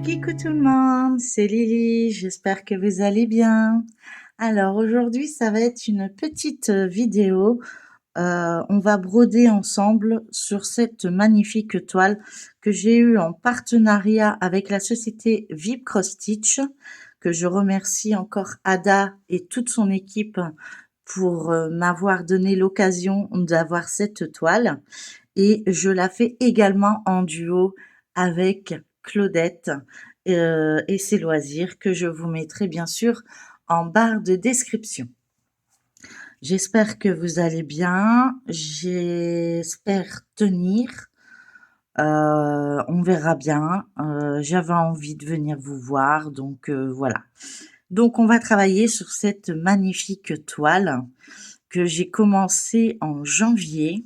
Coucou tout le monde, c'est Lily, j'espère que vous allez bien. Alors aujourd'hui, ça va être une petite vidéo. On va broder ensemble sur cette magnifique toile que j'ai eue en partenariat avec la société VIP Cross Stitch, que je remercie encore Ada et toute son équipe pour m'avoir donné l'occasion d'avoir cette toile. Et je la fais également en duo avec Claudette et ses loisirs que je vous mettrai bien sûr en barre de description. J'espère que vous allez bien, j'espère tenir. On verra bien. J'avais envie de venir vous voir, donc voilà. Donc on va travailler sur cette magnifique toile que j'ai commencé en janvier.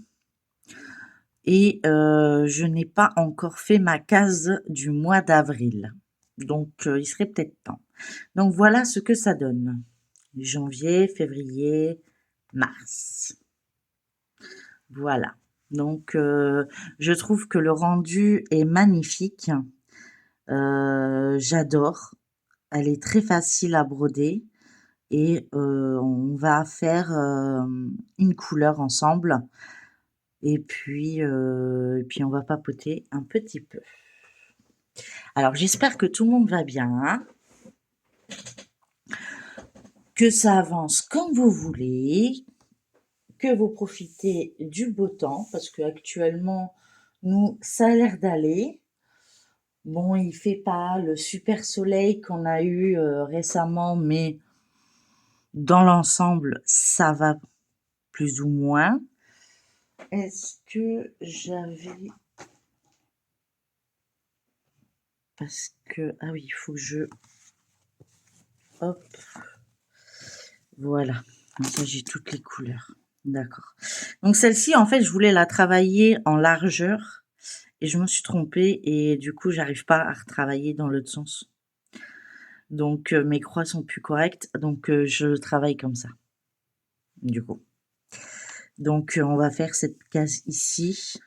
Et je n'ai pas encore fait ma case du mois d'avril. Donc il serait peut-être temps. Donc voilà ce que ça donne. Janvier, février, mars. Voilà. Donc je trouve que le rendu est magnifique. J'adore. Elle est très facile à broder et on va faire une couleur ensemble. Et puis on va papoter un petit peu. Alors j'espère que tout le monde va bien, hein, que ça avance comme vous voulez, que vous profitez du beau temps, parce que actuellement, nous, ça a l'air d'aller. Bon, il fait pas le super soleil qu'on a eu récemment, mais dans l'ensemble, ça va plus ou moins. Est-ce que j'avais... Parce que... Ah oui, il faut que je... Hop. Voilà. Comme ça, j'ai toutes les couleurs. D'accord. Donc celle-ci, en fait, je voulais la travailler en largeur et je me suis trompée et du coup, j'arrive pas à retravailler dans l'autre sens. Donc mes croix sont plus correctes, donc je travaille comme ça. Du coup. Donc on va faire cette case ici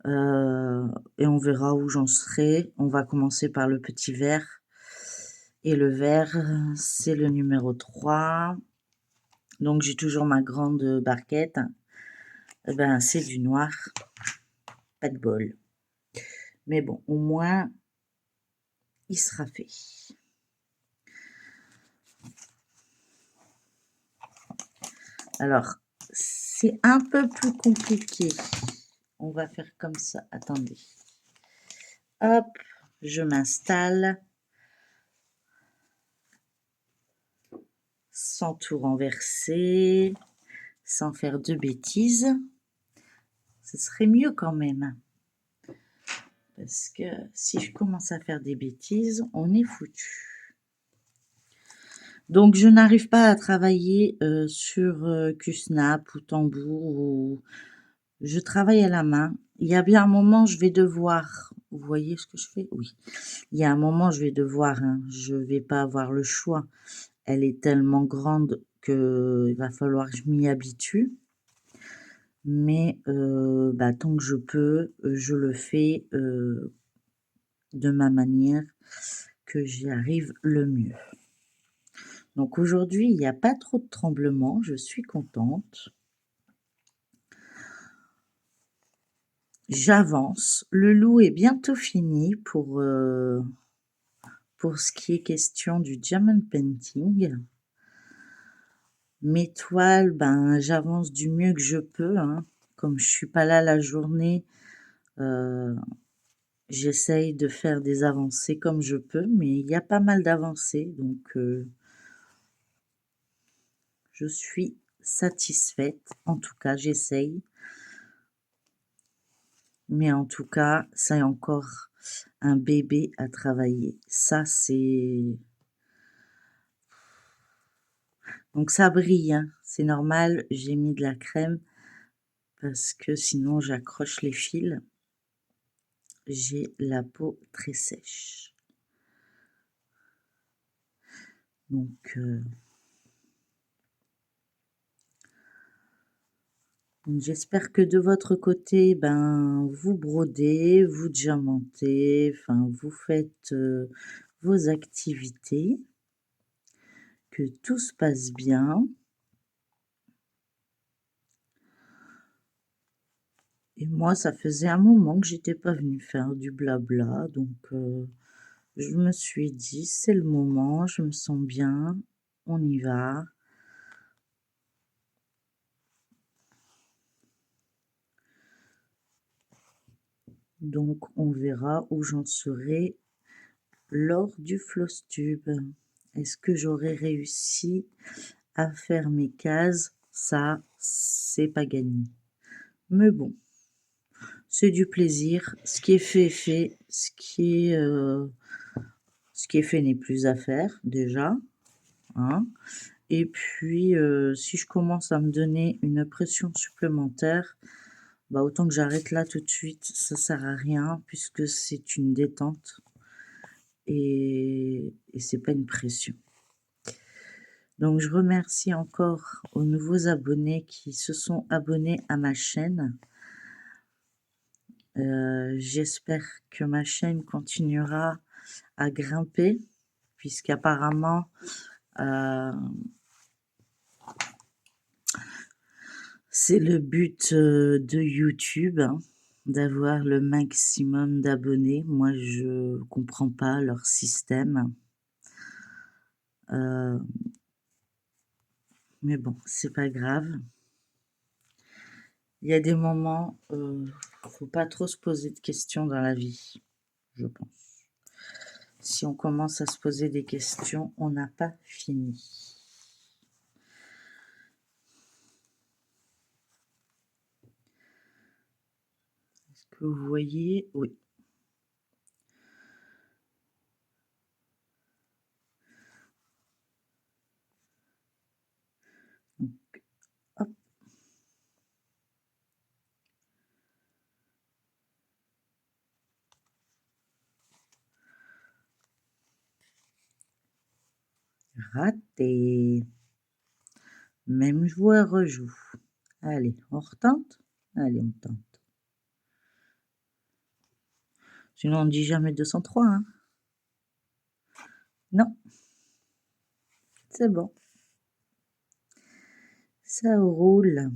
et on verra où j'en serai. On va commencer par le petit vert et le vert, c'est le numéro 3. Donc j'ai toujours ma grande barquette. Eh ben, c'est du noir, pas de bol. Mais bon, au moins, il sera fait. Alors, c'est un peu plus compliqué. On va faire comme ça. Attendez. Hop, je m'installe. Sans tout renverser, sans faire de bêtises. Ce serait mieux quand même. Parce que si je commence à faire des bêtises, on est foutu. Donc je n'arrive pas à travailler sur QSnap ou Tambour. Je travaille à la main. Il y a bien un moment, je vais devoir... Vous voyez ce que je fais? Oui. Il y a un moment, je vais devoir... je vais pas avoir le choix. Elle est tellement grande qu'il va falloir que je m'y habitue. Mais tant que je peux, je le fais de ma manière que j'y arrive le mieux. Donc aujourd'hui, il n'y a pas trop de tremblements, je suis contente. J'avance. Le loup est bientôt fini pour ce qui est question du diamond painting. Mes toiles, ben j'avance du mieux que je peux, hein. Comme je suis pas là la journée, j'essaye de faire des avancées comme je peux, mais il y a pas mal d'avancées, donc je suis satisfaite. En tout cas, j'essaye. Mais en tout cas, c'est encore un bébé à travailler. Ça, c'est... Donc ça brille, hein. C'est normal, j'ai mis de la crème parce que sinon j'accroche les fils. J'ai la peau très sèche. Donc Donc j'espère que de votre côté, ben, vous brodez, vous diamantez, enfin vous faites, vos activités, que tout se passe bien. Et moi, ça faisait un moment que j'étais pas venue faire du blabla, donc je me suis dit: «C'est le moment, je me sens bien, on y va». Donc on verra où j'en serai lors du Flosstube. Est-ce que j'aurai réussi à faire mes cases? Ça, c'est pas gagné. Mais bon, c'est du plaisir. Ce qui est fait est fait. Ce qui est fait n'est plus à faire, déjà, hein. Et puis, si je commence à me donner une pression supplémentaire, bah, autant que j'arrête là tout de suite. Ça sert à rien puisque c'est une détente et c'est pas une pression. Donc je remercie encore aux nouveaux abonnés qui se sont abonnés à ma chaîne. J'espère que ma chaîne continuera à grimper puisqu'apparemment, c'est le but, de YouTube, hein, d'avoir le maximum d'abonnés. Moi, je comprends pas leur système. Mais bon, c'est pas grave. Il y a des moments, faut pas trop se poser de questions dans la vie, je pense. Si on commence à se poser des questions, on n'a pas fini. Est-ce que vous voyez? Oui. Donc, hop. Raté. Même joueur rejoue. Allez, on retente? Allez, on tente. Sinon, on dit jamais 203, hein. Non, c'est bon. Ça roule.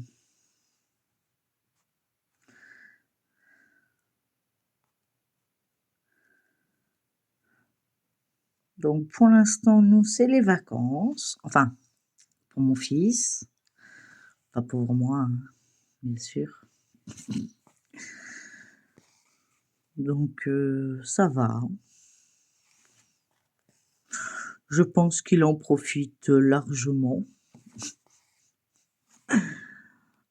Donc, pour l'instant, nous, c'est les vacances. Enfin, pour mon fils. Pas pour moi, hein, bien sûr. Donc, ça va. Je pense qu'il en profite largement.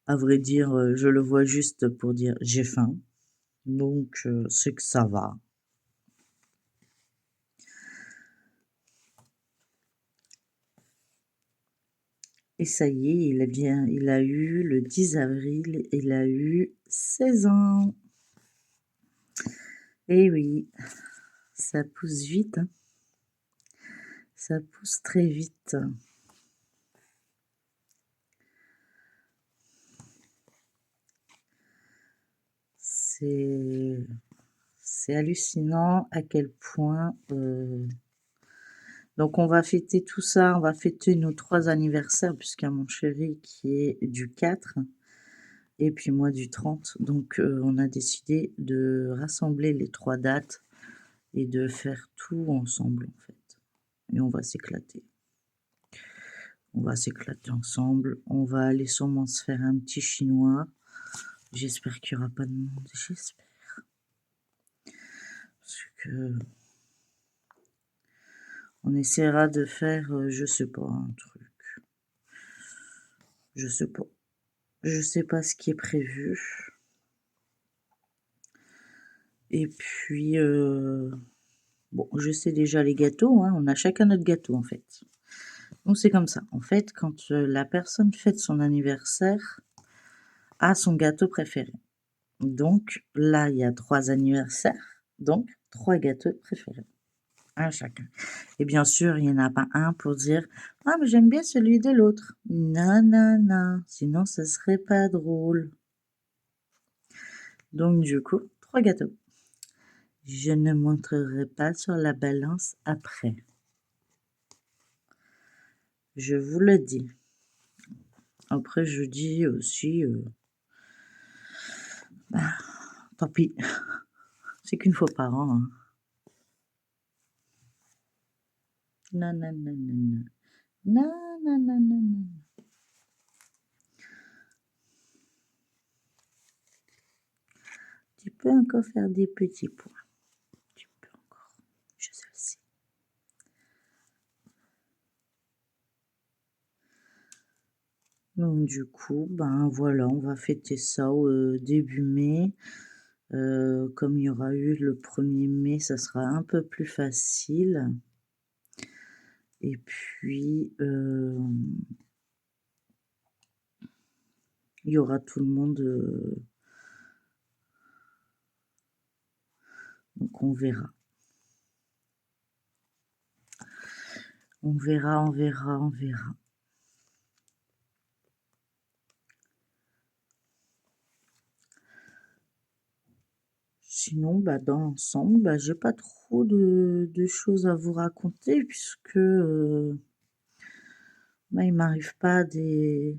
À vrai dire, je le vois juste pour dire: «J'ai faim», donc c'est que ça va. Et ça y est, il a eu le 10 avril, il a eu 16 ans. Eh oui, ça pousse vite, hein. Ça pousse très vite. C'est hallucinant à quel point, donc on va fêter tout ça, on va fêter nos 3 anniversaires puisqu'il y a mon chéri qui est du 4 et puis moi du 30. Donc on a décidé de rassembler les 3 dates et de faire tout ensemble, en fait, et on va s'éclater. On va s'éclater ensemble, on va aller sûrement se faire un petit chinois. J'espère qu'il y aura pas de monde, j'espère. Parce que on essaiera de faire, je sais pas, un truc. Je sais pas. Je sais pas ce qui est prévu. Et puis, bon, je sais déjà les gâteaux, hein, on a chacun notre gâteau, en fait. Donc c'est comme ça. En fait, quand, la personne fête son anniversaire, a son gâteau préféré. Donc là, il y a 3 anniversaires, donc 3 gâteaux préférés. Un chacun. Et bien sûr, il y en a pas un pour dire: «Ah mais j'aime bien celui de l'autre». Non, non, non, sinon ce serait pas drôle. Donc du coup, 3 gâteaux. Je ne montrerai pas sur la balance après. Je vous le dis. Après je dis aussi, bah, tant pis, c'est qu'une fois par an, hein. Non, non, non, non, non. Non, non, non, non, non. Tu peux encore faire des petits points. Tu peux encore. Je le sais. Donc du coup, ben voilà, on va fêter ça début mai. Comme il y aura eu le 1er mai, ça sera un peu plus facile. Et puis, il y aura tout le monde, donc on verra. On verra, on verra, on verra. Sinon, bah, dans l'ensemble, bah, j'ai pas trop de choses à vous raconter puisque, bah, il m'arrive pas des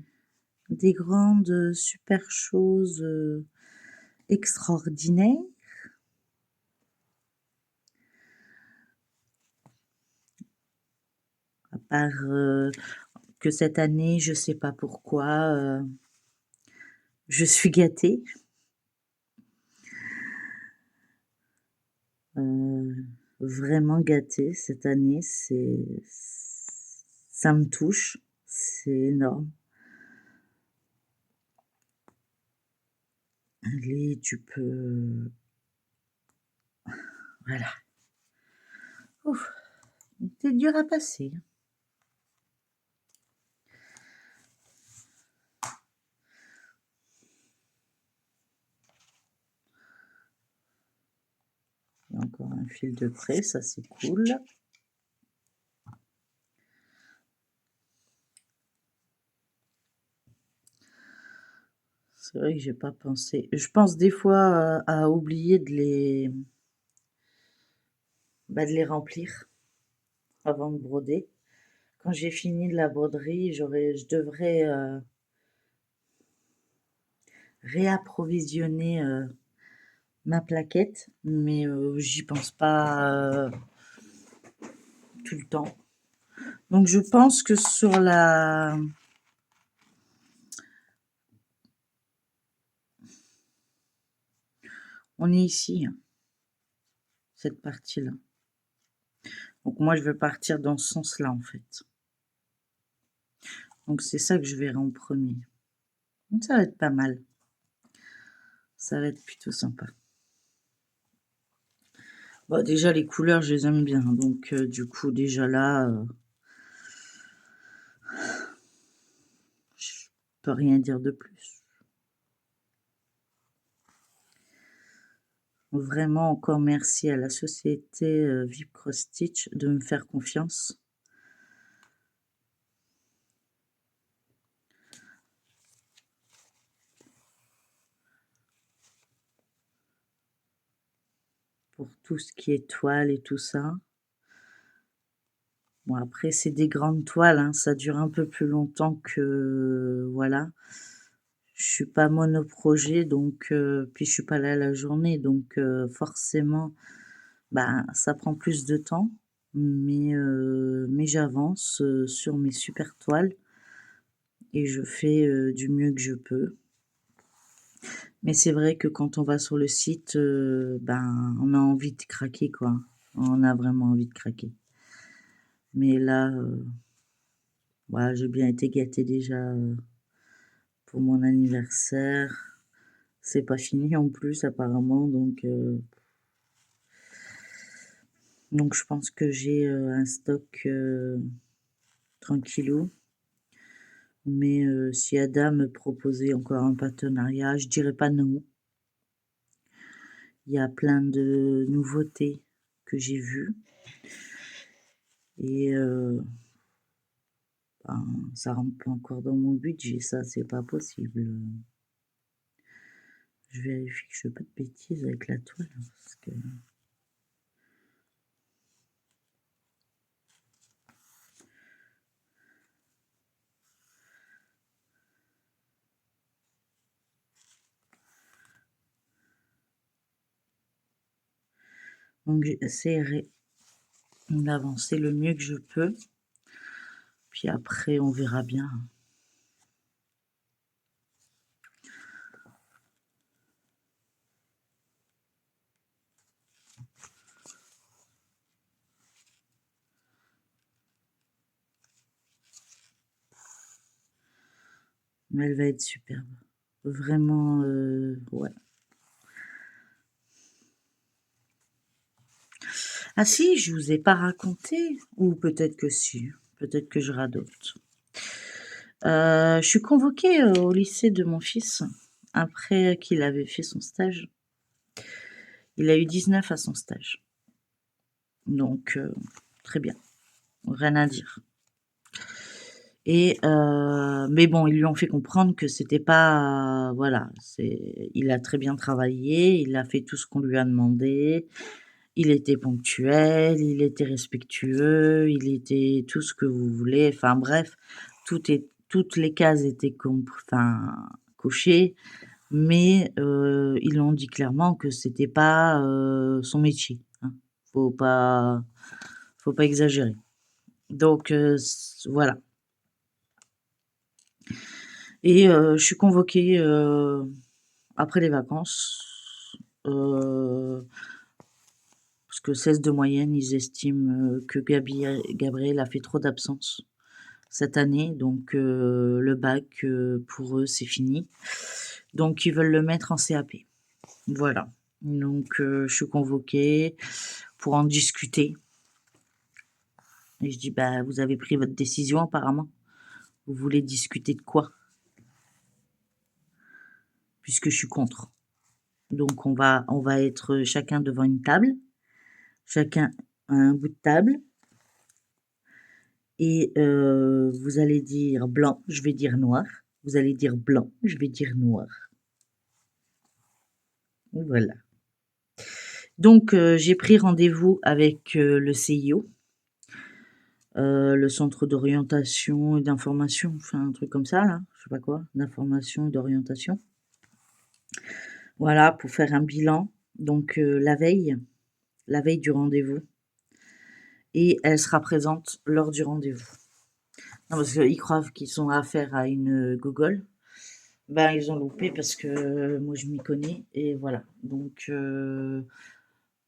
grandes, super choses, extraordinaires. À part, que cette année, je sais pas pourquoi, je suis gâtée. Vraiment gâtée cette année, ça me touche, c'est énorme. Allez, tu peux voilà. Ouf, c'est dur à passer. Il y a encore un fil de près, ça c'est cool. C'est vrai que j'ai pas pensé. Je pense des fois à oublier de les remplir avant de broder. Quand j'ai fini de la broderie, je devrais réapprovisionner ma plaquette, mais j'y pense pas tout le temps. Donc je pense que sur la on est ici, hein, cette partie-là. Donc moi je veux partir dans ce sens-là en fait. Donc c'est ça que je verrai en premier. Donc ça va être pas mal. Ça va être plutôt sympa. Bon, déjà les couleurs je les aime bien, donc du coup déjà là, je peux rien dire de plus. Vraiment encore merci à la société Vip Cross Stitch de me faire confiance. Pour tout ce qui est toile et tout ça. Bon après c'est des grandes toiles, hein, ça dure un peu plus longtemps que voilà. Je suis pas monoprojet donc puis je suis pas là la journée donc forcément, bah, ça prend plus de temps mais j'avance, sur mes super toiles et je fais, du mieux que je peux. Mais c'est vrai que quand on va sur le site, ben, on a envie de craquer quoi. On a vraiment envie de craquer. Mais là, voilà, j'ai bien été gâtée déjà, pour mon anniversaire. C'est pas fini en plus apparemment donc je pense que j'ai, un stock, tranquillou. Mais si Ada me proposait encore un partenariat, je dirais pas non. Il y a plein de nouveautés que j'ai vues et ben, ça rentre pas encore dans mon budget, ça, c'est pas possible. Je vérifie que je fais pas de bêtises avec la toile, parce que donc j'essaierai d'avancer le mieux que je peux, puis après on verra bien. Mais elle va être superbe. Vraiment, ouais. Ah si, je vous ai pas raconté, ou peut-être que si, peut-être que je radote. Je suis convoquée au lycée de mon fils, après qu'il avait fait son stage. Il a eu 19 à son stage. Donc, très bien, rien à dire. Et mais bon, ils lui ont fait comprendre que c'était pas, voilà, il a très bien travaillé, il a fait tout ce qu'on lui a demandé, il était ponctuel, il était respectueux, il était tout ce que vous voulez. Enfin bref, toutes les cases étaient cochées, mais ils l'ont dit clairement que c'était pas son métier, hein. Faut pas, faut pas exagérer. Donc voilà. Et je suis convoquée après les vacances, parce que 16 de moyenne, ils estiment que Gabriel a fait trop d'absences cette année, donc le bac, pour eux, c'est fini. Donc ils veulent le mettre en CAP. Voilà. Donc je suis convoquée pour en discuter. Et je dis, bah, vous avez pris votre décision apparemment. Vous voulez discuter de quoi? Puisque je suis contre. Donc on va être chacun devant une table, chacun à un bout de table, et vous allez dire blanc, je vais dire noir. Vous allez dire blanc, je vais dire noir. Voilà. Donc j'ai pris rendez-vous avec le CIO, le centre d'orientation et d'information, enfin un truc comme ça là, je sais pas quoi, d'information et d'orientation. Voilà, pour faire un bilan. Donc la veille du rendez-vous, et elle sera présente lors du rendez-vous. Non, parce qu'ils croient qu'ils sont à affaire à une Google. Ben, ils ont loupé parce que moi je m'y connais et voilà. Donc,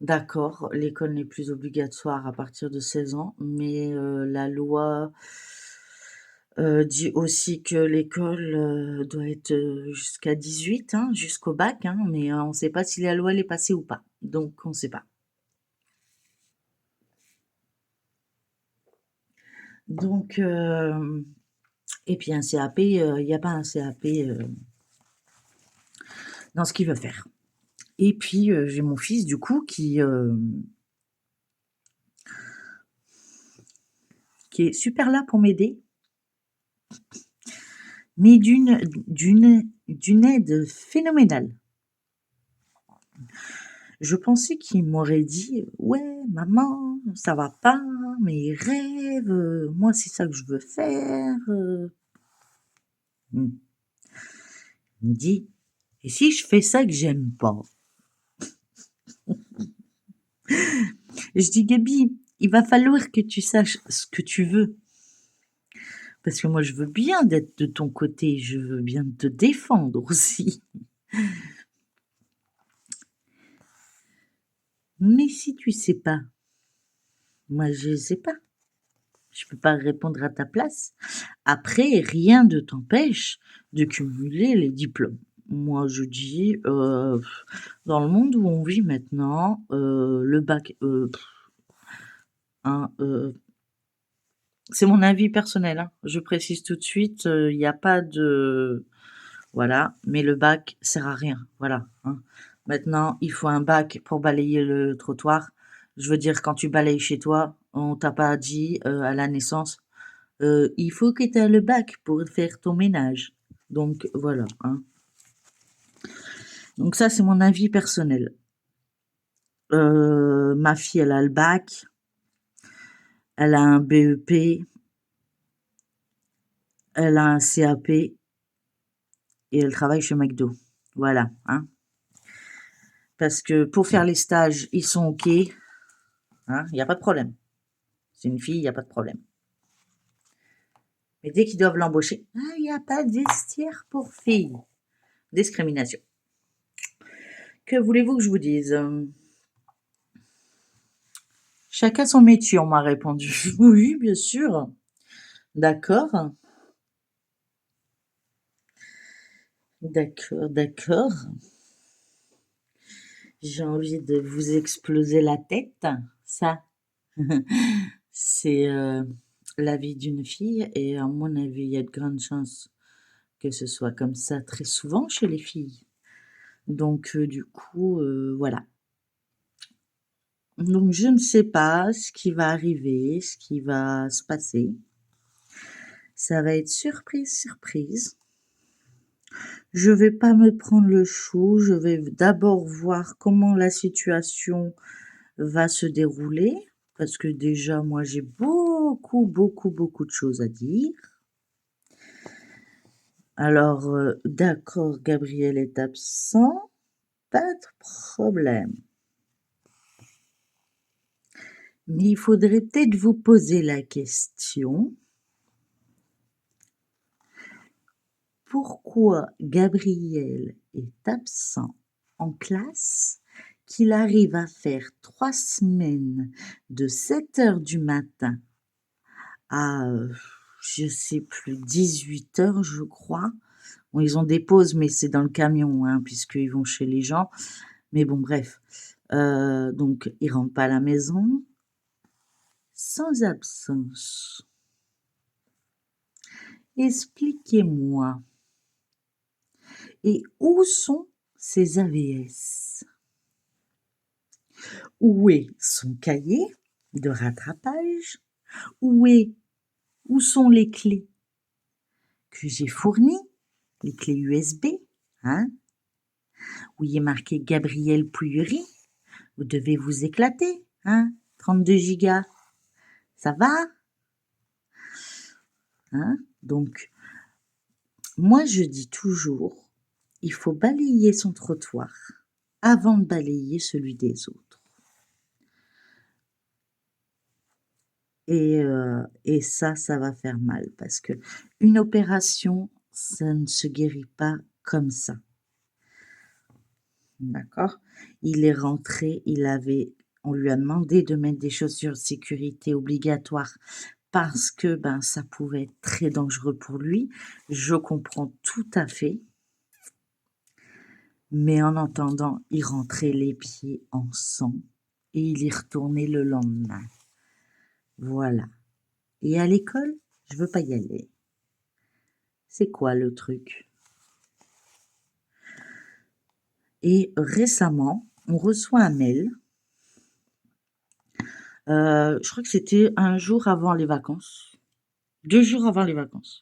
d'accord, l'école n'est plus obligatoire à partir de 16 ans, mais la loi dit aussi que l'école doit être jusqu'à 18, hein, jusqu'au bac, hein, mais on ne sait pas si la loi elle est passée ou pas. Donc, on ne sait pas. Donc, et puis un CAP, il n'y a pas un CAP dans ce qu'il veut faire. Et puis, j'ai mon fils, du coup, qui est super là pour m'aider, mais d'une aide phénoménale. Je pensais qu'il m'aurait dit: «Ouais, maman, ça va pas, mes rêves, moi, c'est ça que je veux faire, Mmh. Il me dit: «Et si je fais ça que j'aime pas?» Et je dis: «Gaby, il va falloir que tu saches ce que tu veux. Parce que moi, je veux bien d'être de ton côté, je veux bien te défendre aussi. Mais si tu sais pas, moi, je sais pas. Je peux pas répondre à ta place. Après, rien ne t'empêche de cumuler les diplômes. Moi, je dis, dans le monde où on vit maintenant, le bac, hein, c'est mon avis personnel, hein. Je précise tout de suite, il y a pas de, voilà, mais le bac sert à rien, voilà, hein. Maintenant, il faut un bac pour balayer le trottoir. Je veux dire, quand tu balayes chez toi, on t'a pas dit, à la naissance: Il faut que tu aies le bac pour faire ton ménage». Donc voilà, hein. Donc ça, c'est mon avis personnel. Ma fille, elle a le bac, elle a un BEP, elle a un CAP et elle travaille chez McDo. Voilà, hein. Parce que pour faire les stages, ils sont OK, hein, il y a pas de problème. C'est une fille, il y a pas de problème. Mais dès qu'ils doivent l'embaucher: «Ah, il y a pas de vestiaire pour filles». Discrimination. Que voulez-vous que je vous dise? Chacun son métier, on m'a répondu. Oui, bien sûr. D'accord. D'accord, d'accord. J'ai envie de vous exploser la tête. Ça, c'est la vie d'une fille et à mon avis, il y a de grandes chances que ce soit comme ça très souvent chez les filles. Donc du coup, voilà. Donc je ne sais pas ce qui va arriver, ce qui va se passer. Ça va être surprise, surprise. Je vais pas me prendre le chou, je vais d'abord voir comment la situation va se dérouler, parce que déjà moi j'ai beaucoup, beaucoup, beaucoup de choses à dire. Alors, d'accord, Gabriel est absent, pas de problème. Mais il faudrait peut-être vous poser la question, pourquoi Gabriel est absent en classe, qu'il arrive à faire 3 semaines de 7 heures du matin à, je sais plus, 18 heures, je crois. Bon, ils ont des pauses, mais c'est dans le camion, hein, puisqu'ils vont chez les gens. Mais bon, bref. Donc, ils rentrent pas à la maison sans absence. Expliquez-moi. Et où sont ces AVS? Où est son cahier de rattrapage? Où sont les clés que j'ai fournies? Les clés USB, hein? Où il est marqué Gabriel Pouillerie? Vous devez vous éclater, hein? 32 gigas, ça va? Hein? Donc, moi je dis toujours, il faut balayer son trottoir avant de balayer celui des autres. Et ça va faire mal parce que une opération, ça ne se guérit pas comme ça. D'accord? Il est rentré, on lui a demandé de mettre des chaussures de sécurité obligatoires parce que ben ça pouvait être très dangereux pour lui. Je comprends tout à fait. Mais en attendant, il rentrait les pieds en sang et il y retournait le lendemain. Voilà. Et à l'école, je veux pas y aller. C'est quoi le truc? Et récemment, on reçoit un mail. Je crois que c'était un jour avant les vacances. 2 jours avant les vacances.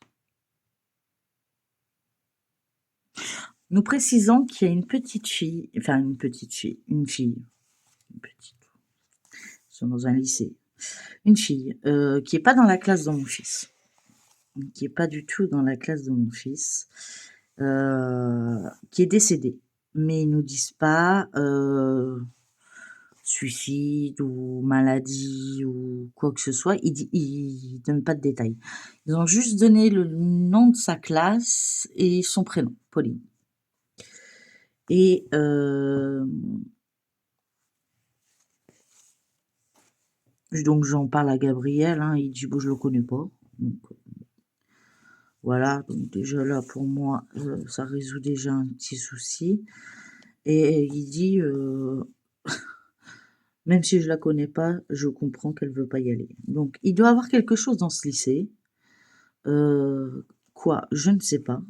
Nous précisons qu'il y a une petite fille, enfin une petite, ils sont dans un lycée. Une fille qui est pas dans la classe de mon fils. Qui est pas du tout dans la classe de mon fils, qui est décédée. Mais ils nous disent pas suicide ou maladie ou quoi que ce soit. Ils donnent pas de détails. Ils ont juste donné le nom de sa classe et son prénom, Pauline. Et donc j'en parle à Gabriel, hein, il dit bon, je le connais pas. Donc voilà, donc déjà là pour moi ça résout déjà un petit souci. Et il dit même si je la connais pas, je comprends qu'elle veut pas y aller. Donc il doit avoir quelque chose dans ce lycée. Quoi? Je ne sais pas.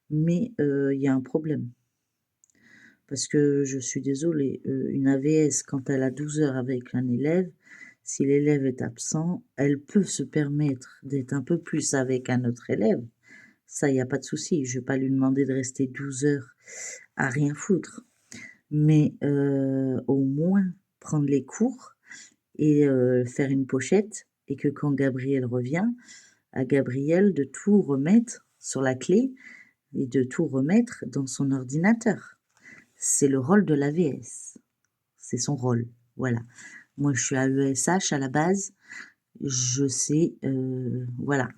Mais il y a un problème. Parce que je suis désolée, une AVS quand elle a 12 heures avec un élève, si l'élève est absent, elle peut se permettre d'être un peu plus avec un autre élève. Ça, il y a pas de souci. Je vais pas lui demander de rester 12 heures à rien foutre. Mais au moins prendre les cours et faire une pochette et que quand Gabriel revient, à Gabriel de tout remettre sur la clé et de tout remettre dans son ordinateur. C'est le rôle de l'AVS. C'est son rôle. Voilà. Moi, je suis à ESH à la base. Je sais, voilà.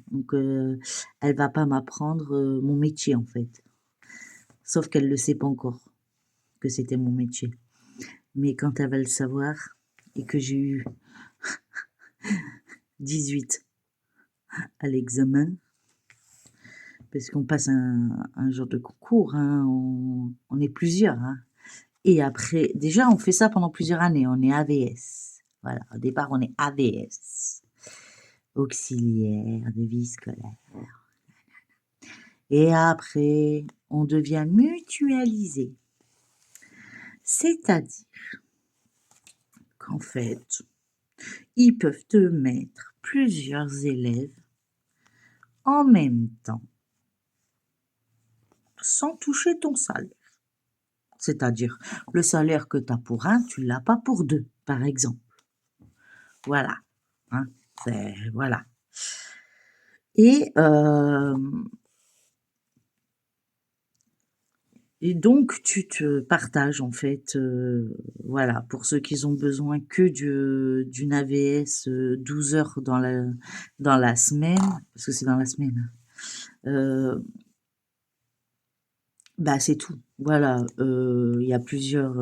Donc, elle va pas m'apprendre mon métier, en fait. Sauf qu'elle le sait pas encore que c'était mon métier. Mais quand elle va le savoir et que j'ai eu 18 à l'examen, parce qu'on passe un genre de concours, hein, on est plusieurs, hein. Et après, déjà, on fait ça pendant plusieurs années. On est AVS. Voilà. Au départ, on est AVS. Auxiliaire de vie scolaire. Et après, on devient mutualisé. C'est-à-dire qu'en fait, ils peuvent te mettre plusieurs élèves en même temps, sans toucher ton salaire. C'est-à-dire, le salaire que tu as pour un, tu l'as pas pour deux, par exemple. Voilà. Hein, voilà. Et, et donc, tu te partages, en fait, voilà, pour ceux qui ont besoin que d'une AVS 12 heures dans la semaine, parce que c'est dans la semaine, bah, c'est tout. Voilà, il y a plusieurs,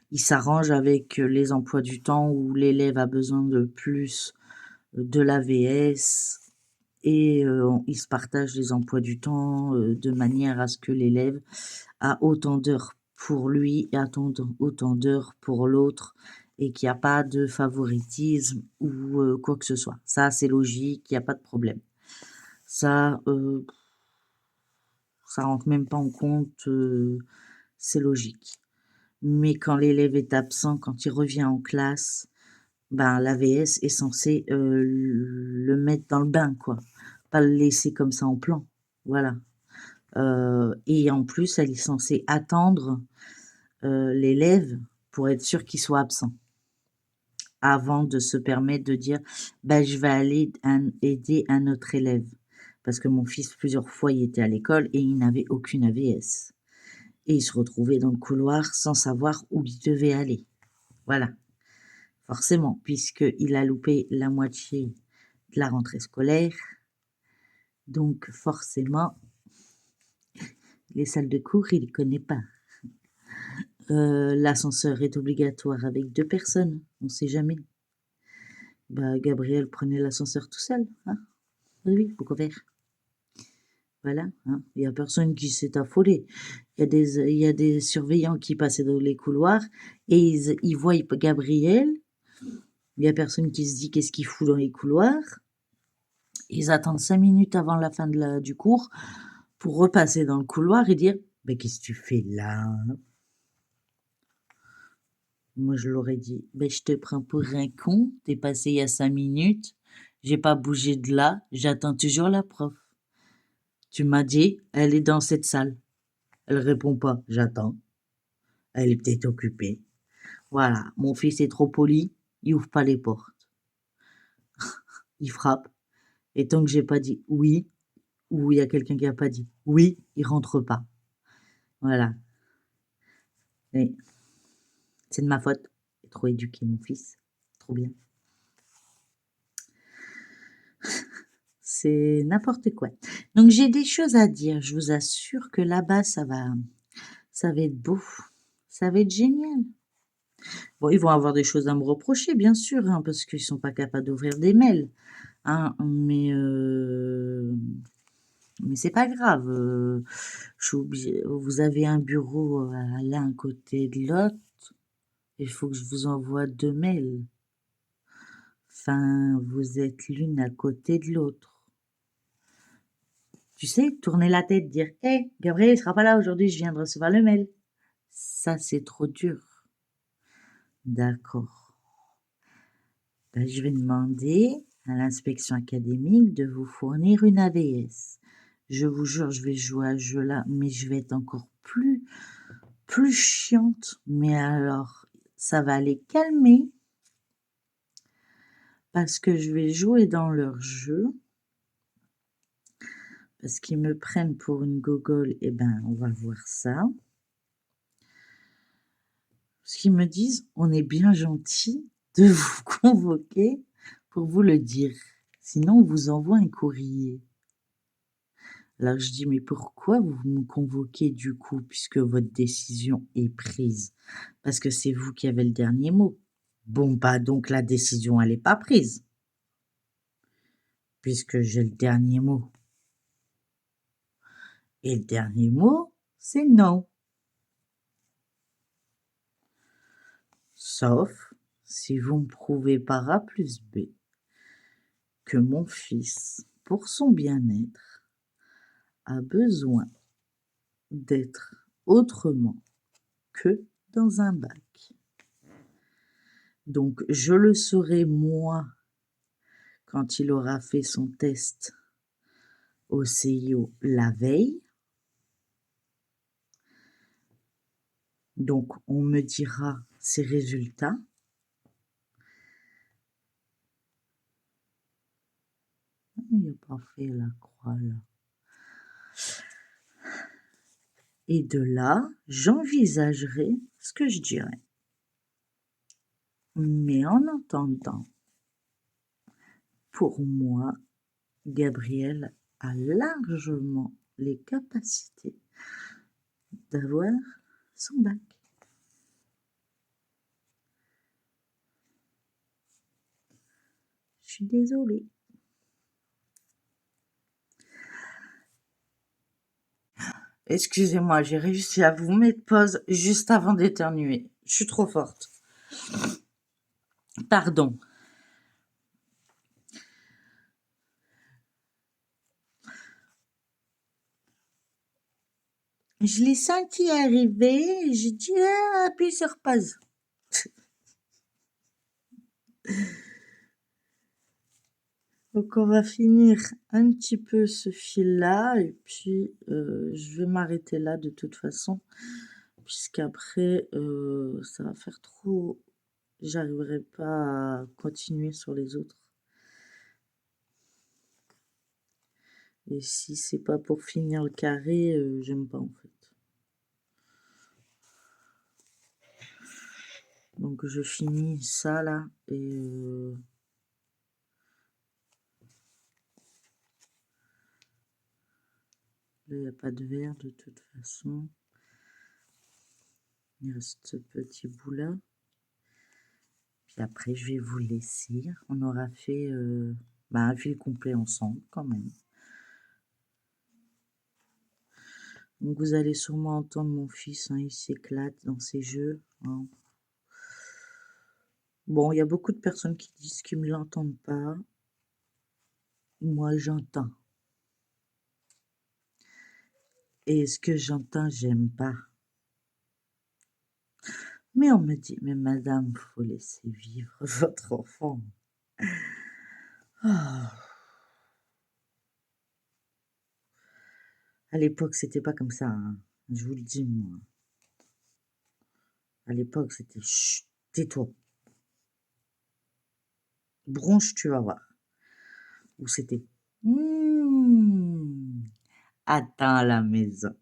ils s'arrangent avec les emplois du temps où l'élève a besoin de plus de l'AVS et ils se partagent les emplois du temps de manière à ce que l'élève a autant d'heures pour lui et autant d'heures pour l'autre et qu'il n'y a pas de favoritisme ou quoi que ce soit. Ça, c'est logique, il n'y a pas de problème. Ça, ça rentre même pas en compte, c'est logique. Mais quand l'élève est absent, quand il revient en classe, ben l'AVS est censé le mettre dans le bain, quoi. Pas le laisser comme ça en plan. Voilà. Et en plus, elle est censée attendre l'élève pour être sûr qu'il soit absent. Avant de se permettre de dire, bah, je vais aller aider un autre élève. Parce que mon fils, plusieurs fois, il était à l'école et il n'avait aucune AVS. Et il se retrouvait dans le couloir sans savoir où il devait aller. Voilà. Forcément, puisqu'il a loupé la moitié de la rentrée scolaire. Donc, forcément, les salles de cours, il ne connaît pas. L'ascenseur est obligatoire avec 2 personnes, on ne sait jamais. Bah, Gabriel prenait l'ascenseur tout seul, hein. Oui, pourquoi faire? Voilà, hein. Il y a personne qui s'est affolé. Il y a des surveillants qui passaient dans les couloirs et ils voient Gabriel. Il y a personne qui se dit qu'est-ce qu'il fout dans les couloirs. Ils attendent 5 minutes avant la fin du cours pour repasser dans le couloir et dire mais qu'est-ce que tu fais là? Moi, je l'aurais dit ben, je te prends pour un con, t'es passé il y a 5 minutes, j'ai pas bougé de là, j'attends toujours la prof. Tu m'as dit, elle est dans cette salle. Elle répond pas, j'attends. Elle est peut-être occupée. Voilà, mon fils est trop poli, il ouvre pas les portes. Il frappe. Et tant que j'ai pas dit oui, ou il y a quelqu'un qui a pas dit oui, il rentre pas. Voilà. Et c'est de ma faute. J'ai trop éduqué mon fils. Trop bien. C'est n'importe quoi. Donc j'ai des choses à dire. Je vous assure que là-bas, ça va être beau. Ça va être génial. Bon, ils vont avoir des choses à me reprocher, bien sûr, hein, parce qu'ils sont pas capables d'ouvrir des mails. Hein, mais c'est pas grave. Vous avez un bureau à l'un côté de l'autre. Il faut que je vous envoie 2 mails. Enfin, vous êtes l'une à côté de l'autre. Tu sais, tourner la tête, dire hé, Gabriel, il sera pas là aujourd'hui, je viens de recevoir le mail. Ça, c'est trop dur. D'accord. Ben, je vais demander à l'inspection académique de vous fournir une AVS. Je vous jure, je vais jouer à ce jeu-là, mais je vais être encore plus chiante. Mais alors, ça va les calmer parce que je vais jouer dans leur jeu. Parce qu'ils me prennent pour une gogole, eh ben, on va voir ça. Parce qu'ils me disent, on est bien gentil de vous convoquer pour vous le dire. Sinon, on vous envoie un courrier. Alors je dis, mais pourquoi vous me convoquez du coup, puisque votre décision est prise? Parce que c'est vous qui avez le dernier mot. Bon, bah donc la décision, elle n'est pas prise, puisque j'ai le dernier mot. Et le dernier mot, c'est non. Sauf si vous me prouvez par A plus B que mon fils, pour son bien-être, a besoin d'être autrement que dans un bac. Donc je le saurai moi quand il aura fait son test au CIO la veille. Donc on me dira ses résultats. Il n'a pas fait la croix là. Et de là, j'envisagerai ce que je dirai. Mais en entendant, pour moi, Gabriel a largement les capacités d'avoir son bac. Je suis désolée. Excusez-moi, j'ai réussi à vous mettre pause juste avant d'éternuer. Je suis trop forte. Pardon. Je l'ai senti arriver et j'ai dit appuie sur pause. Donc on va finir un petit peu ce fil-là et puis je vais m'arrêter là de toute façon puisqu'après ça va faire trop. J'arriverai pas à continuer sur les autres. Et si c'est pas pour finir le carré, j'aime pas en fait. Donc je finis ça là et là il n'y a pas de verre de toute façon. Il reste ce petit bout là. Puis après je vais vous laisser. On aura fait un fil complet ensemble quand même. Donc vous allez sûrement entendre mon fils, il s'éclate dans ses jeux. Bon, il y a beaucoup de personnes qui disent qu'ils ne l'entendent pas. Moi, j'entends. Et ce que j'entends, j'aime pas. Mais on me dit, mais madame, faut laisser vivre votre enfant. Ah. À l'époque, c'était pas comme ça, hein. Je vous le dis, moi. À l'époque, c'était chut, tais-toi. Bronche, tu vas voir. Ou c'était attends à la maison.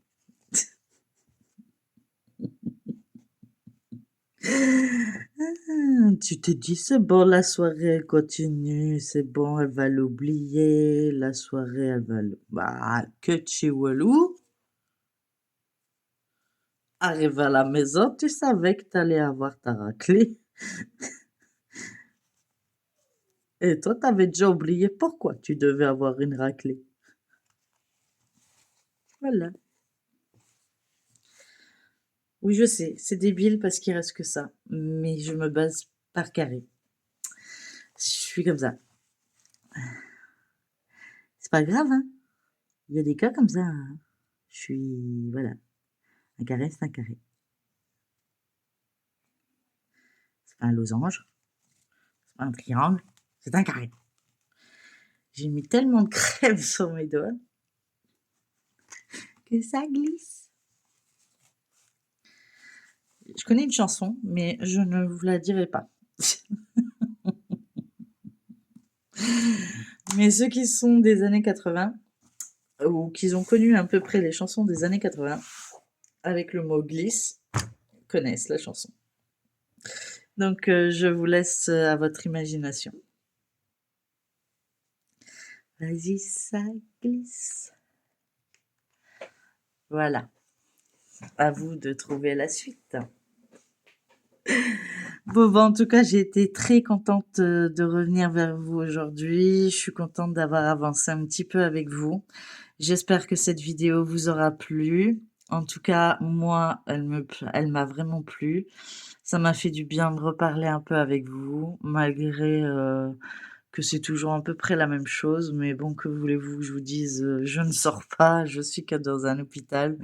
Tu te dis, c'est bon, la soirée elle continue, c'est bon, elle va l'oublier, la soirée elle va le. Bah, que Chihuahua arrive à la maison, tu savais que tu allais avoir ta raclée. Et toi, t'avais déjà oublié pourquoi tu devais avoir une raclée. Voilà. Oui, je sais, c'est débile parce qu'il reste que ça. Mais je me base par carré. Je suis comme ça. C'est pas grave, hein. Il y a des cas comme ça, hein. Je suis. Voilà. Un carré, c'est un carré. C'est pas un losange, c'est pas un triangle, c'est un carré. J'ai mis tellement de crème sur mes doigts que ça glisse. Je connais une chanson, mais je ne vous la dirai pas. Mais ceux qui sont des années 80, ou qui ont connu à peu près les chansons des années 80, avec le mot glisse, connaissent la chanson. Donc je vous laisse à votre imagination. Vas-y, ça glisse. Voilà. À vous de trouver la suite. Bon, en tout cas, j'ai été très contente de revenir vers vous aujourd'hui. Je suis contente d'avoir avancé un petit peu avec vous. J'espère que cette vidéo vous aura plu. En tout cas, moi, elle m'a vraiment plu. Ça m'a fait du bien de reparler un peu avec vous, malgré que c'est toujours à peu près la même chose. Mais bon, que voulez-vous que je vous dise, je ne sors pas, je suis que dans un hôpital.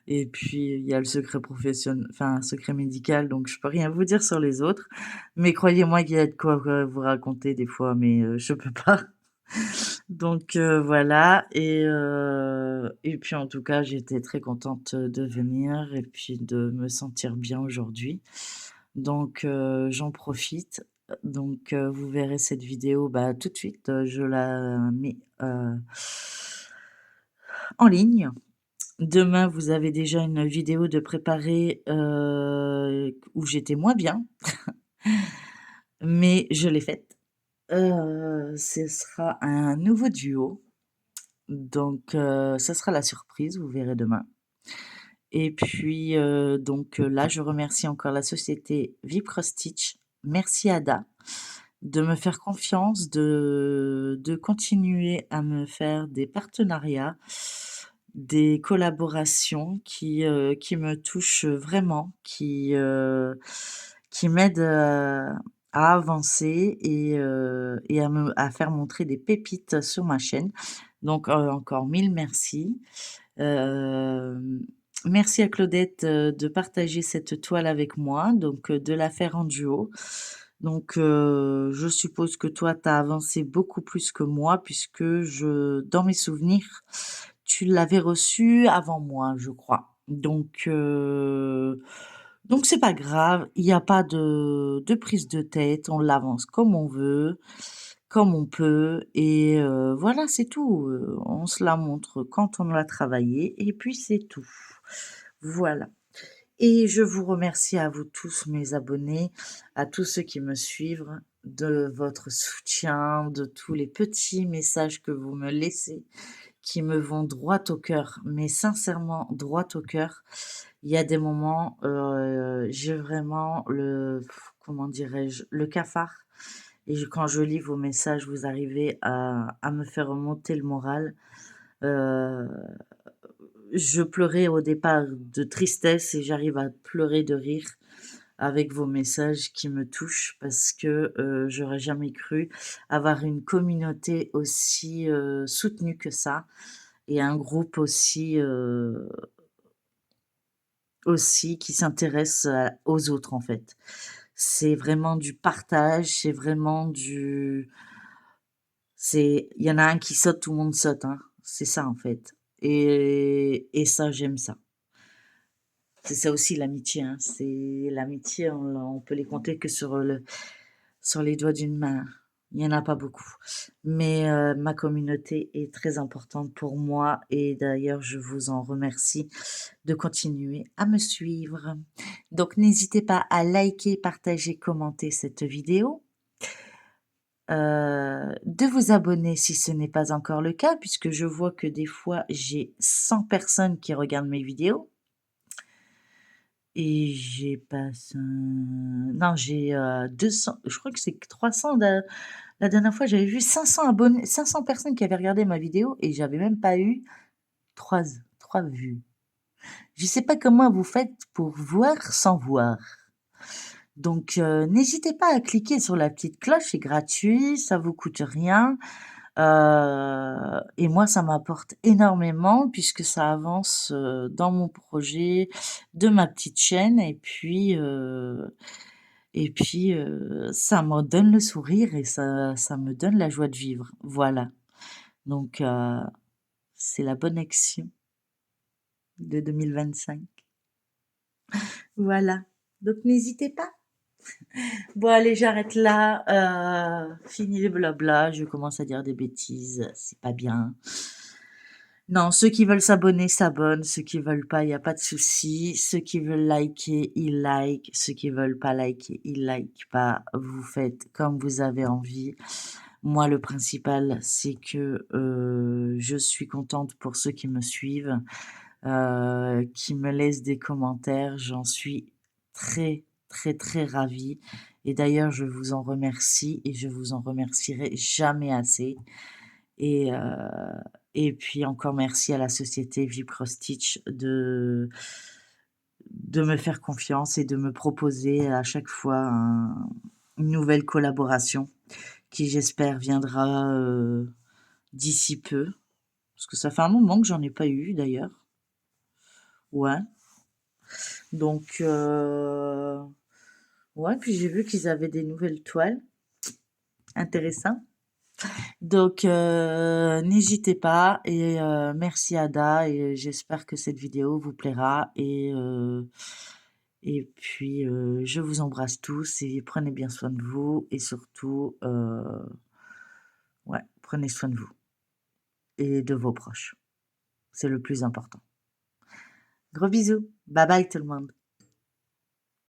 Et puis, il y a le secret professionnel, enfin, secret médical, donc je peux rien vous dire sur les autres. Mais croyez-moi qu'il y a de quoi vous raconter des fois, mais je peux pas. Donc voilà. Et puis en tout cas, j'étais très contente de venir et puis de me sentir bien aujourd'hui. Donc j'en profite. Donc vous verrez cette vidéo bah, tout de suite. Je la mets en ligne. Demain, vous avez déjà une vidéo de préparée où j'étais moins bien, mais je l'ai faite. Ce sera un nouveau duo, donc ça sera la surprise, vous verrez demain. Et puis donc là, je remercie encore la société Vipro Stitch. Merci Ada de me faire confiance, de continuer à me faire des partenariats, des collaborations qui me touchent vraiment, qui m'aident à avancer et à faire montrer des pépites sur ma chaîne. Donc encore mille merci. Merci à Claudette de partager cette toile avec moi, donc de la faire en duo. Donc je suppose que toi, tu as avancé beaucoup plus que moi puisque dans mes souvenirs, tu l'avais reçue avant moi, je crois. Donc c'est pas grave, il n'y a pas de prise de tête, on l'avance comme on veut, comme on peut et voilà, c'est tout, on se la montre quand on l'a travaillé et puis c'est tout. Voilà. Et je vous remercie à vous tous, mes abonnés, à tous ceux qui me suivent, de votre soutien, de tous les petits messages que vous me laissez, qui me vont droit au cœur, mais sincèrement droit au cœur. Il y a des moments, j'ai vraiment comment dirais-je, le cafard. Et quand je lis vos messages, vous arrivez à me faire remonter le moral. Euh, je pleurais au départ de tristesse et j'arrive à pleurer de rire avec vos messages qui me touchent parce que j'aurais jamais cru avoir une communauté aussi soutenue que ça et un groupe aussi qui s'intéresse aux autres en fait. C'est vraiment du partage, c'est vraiment il y en a un qui saute, tout le monde saute, hein. C'est ça en fait. Et ça, j'aime ça. C'est ça aussi l'amitié, hein. C'est l'amitié, on peut les compter que sur les doigts d'une main. Il n'y en a pas beaucoup. Mais ma communauté est très importante pour moi et d'ailleurs, je vous en remercie de continuer à me suivre. Donc, n'hésitez pas à liker, partager, commenter cette vidéo. De vous abonner si ce n'est pas encore le cas, puisque je vois que des fois, j'ai 100 personnes qui regardent mes vidéos. Et j'ai pas non, j'ai 200, je crois que c'est 300. La dernière fois, j'avais vu 500 abonnés, 500 personnes qui avaient regardé ma vidéo et j'avais même pas eu 3 vues. Je sais pas comment vous faites pour voir sans voir. Donc, n'hésitez pas à cliquer sur la petite cloche, c'est gratuit, ça vous coûte rien. Et moi, ça m'apporte énormément puisque ça avance dans mon projet de ma petite chaîne. et puis, ça me donne le sourire et ça me donne la joie de vivre. Voilà, donc c'est la bonne action de 2025. Voilà, donc n'hésitez pas. Bon allez, j'arrête là, fini les blabla, je commence à dire des bêtises, c'est pas bien. Non, ceux qui veulent s'abonner s'abonnent, ceux qui veulent pas, il y a pas de souci. Ceux qui veulent liker, ils like, ceux qui veulent pas liker, ils like pas. Vous faites comme vous avez envie. Moi, le principal, c'est que, je suis contente pour ceux qui me suivent, qui me laissent des commentaires. J'en suis très, très, très ravie et d'ailleurs, je vous en remercie et je vous en remercierai jamais assez. Et, et puis encore merci à la société Viprostitch de me faire confiance et de me proposer à chaque fois une nouvelle collaboration qui j'espère viendra d'ici peu. Parce que ça fait un moment que j'en ai pas eu d'ailleurs. Ouais. Donc, ouais, puis j'ai vu qu'ils avaient des nouvelles toiles. Intéressant. Donc, n'hésitez pas et merci Ada et j'espère que cette vidéo vous plaira et puis, je vous embrasse tous et prenez bien soin de vous et surtout, ouais, prenez soin de vous et de vos proches. C'est le plus important. Gros bisous. Bye bye tout le monde.